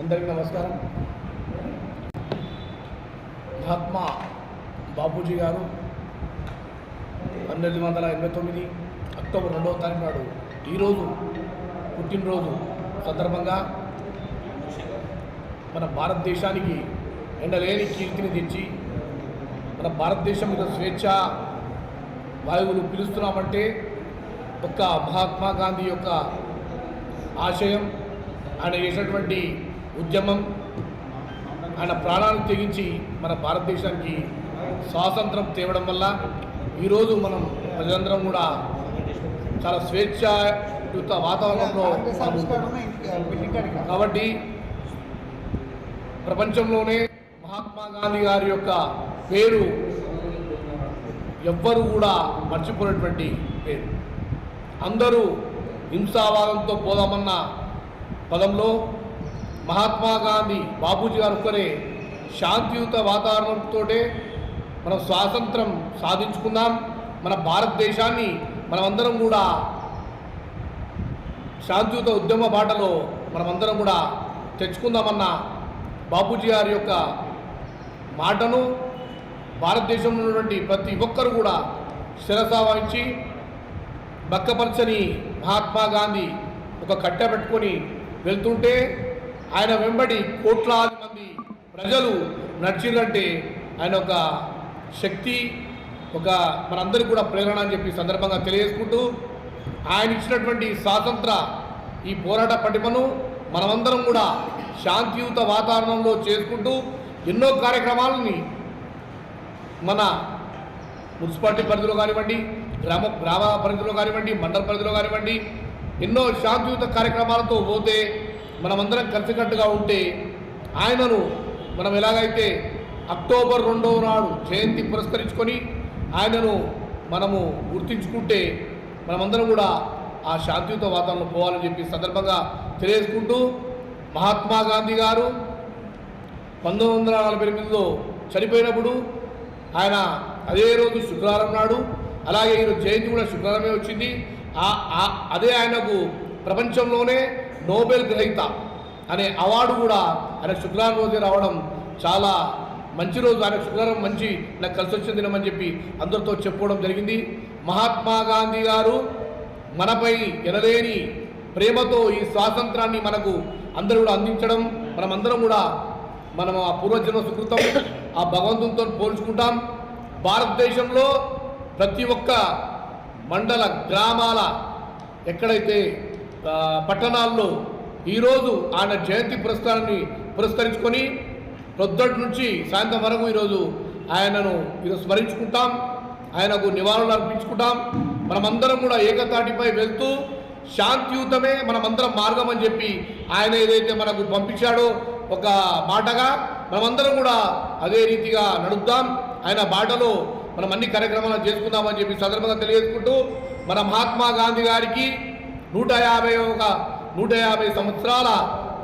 అందరికీ నమస్కారం. మహాత్మా బాపూజీ గారు 1989 అక్టోబర్ 2వ తారీఖు నాడు ఈరోజు పుట్టినరోజు సందర్భంగా మన భారతదేశానికి ఎండలేని కీర్తిని తెచ్చి మన భారతదేశం మీద స్వేచ్ఛ వాయువులు పిలుస్తున్నామంటే ఒక్క మహాత్మా గాంధీ యొక్క ఆశయం, ఆయన చేసినటువంటి ఉద్యమం, ఆయన ప్రాణాలను తెగించి మన భారతదేశానికి స్వాతంత్రం తేవడం వల్ల ఈరోజు మనం ప్రజలందరం కూడా చాలా స్వేచ్ఛాయుత వాతావరణంలో కాబట్టి ప్రపంచంలోనే మహాత్మా గాంధీ గారి యొక్క పేరు ఎవ్వరూ కూడా మర్చిపోయినటువంటి పేరు. అందరూ హింసావాదంతో పోదామన్న పదంలో మహాత్మా గాంధీ బాపూజీ గారు ఒక్కరే శాంతియుత వాతావరణంతో మనం స్వాతంత్రం సాధించుకుందాం, మన భారతదేశాన్ని మనమందరం కూడా శాంతియుత ఉద్యమ బాటలో మనమందరం కూడా తెచ్చుకుందామన్న బాపూజీ గారి యొక్క మాటను భారతదేశంలో ఉన్నటువంటి ప్రతి ఒక్కరు కూడా శిరసా వహించి బక్కపరచని మహాత్మా గాంధీ ఒక కట్టె పెట్టుకొని వెళ్తుంటే ఆయన వెంబడి కోట్లాది మంది ప్రజలు నడిచిరంటే ఆయన ఒక శక్తి, ఒక మనందరికీ కూడా ప్రేరణ అని చెప్పి సందర్భంగా తెలియజేసుకుంటూ ఆయన ఇచ్చినటువంటి స్వాతంత్ర ఈ పోరాట పటిమను మనమందరం కూడా శాంతియుత వాతావరణంలో చేసుకుంటూ ఎన్నో కార్యక్రమాలని మన మున్సిపాలిటీ పరిధిలో కానివ్వండి, గ్రామ పరిధిలో కానివ్వండి, మండల పరిధిలో కానివ్వండి, ఎన్నో శాంతియుత కార్యక్రమాలతో పోతే మనమందరం కలిసికట్టుగా ఉంటే ఆయనను మనం ఎలాగైతే అక్టోబర్ 2వ నాడు జయంతి పురస్కరించుకొని ఆయనను మనము గుర్తించుకుంటే మనమందరం కూడా ఆ శాంతియుత వాతావరణంలో పోవాలని చెప్పి సందర్భంగా తెలియజేసుకుంటూ మహాత్మా గాంధీ గారు 1948లో చనిపోయినప్పుడు ఆయన అదే రోజు శుక్రవారం నాడు, అలాగే ఈరోజు జయంతి కూడా శుక్రవారమే వచ్చింది. అదే ఆయనకు ప్రపంచంలోనే నోబెల్ గ్రహీత అనే అవార్డు కూడా ఆయన శుక్రవారం రోజే రావడం చాలా మంచి రోజు. ఆయన శుక్రవారం మంచి నాకు కలిసి వచ్చిన దినమని చెప్పి అందరితో చెప్పుకోవడం జరిగింది. మహాత్మా గాంధీ గారు మనపై ఎనలేని ప్రేమతో ఈ స్వాతంత్రాన్ని మనకు అందరూ కూడా అందించడం, మనమందరం కూడా మనం ఆ పూర్వజన్మ సుకృతం ఆ భగవంతునితో పోల్చుకుంటాం. భారతదేశంలో ప్రతి ఒక్క మండల గ్రామాల ఎక్కడైతే పట్టణాల్లో ఈరోజు ఆయన జయంతి పురస్కరించుకొని పొద్దుటి నుంచి సాయంత్రం వరకు ఈరోజు ఆయనను స్మరించుకుంటాం, ఆయనకు నివాళులు అర్పించుకుంటాం. మనమందరం కూడా ఏకతాటిపై వెళ్తూ శాంతియుతమే మనమందరం మార్గం అని చెప్పి ఆయన ఏదైతే మనకు పంపించాడో ఒక బాటగా మనమందరం కూడా అదే రీతిగా నడుద్దాం. ఆయన బాటలో మనం అన్ని కార్యక్రమాలు చేసుకుందామని చెప్పి సందర్భంగా తెలియజేసుకుంటూ మన మహాత్మా గాంధీ గారికి 150 సంవత్సరాల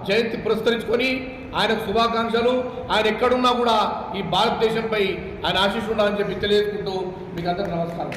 జయంతి పురస్కరించుకొని ఆయనకు శుభాకాంక్షలు. ఆయన ఎక్కడున్నా కూడా ఈ భారతదేశంపై ఆయన ఆశీస్సు ఉండాలని చెప్పి తెలియజేసుకుంటూ మీకు అందరికీ నమస్కారం.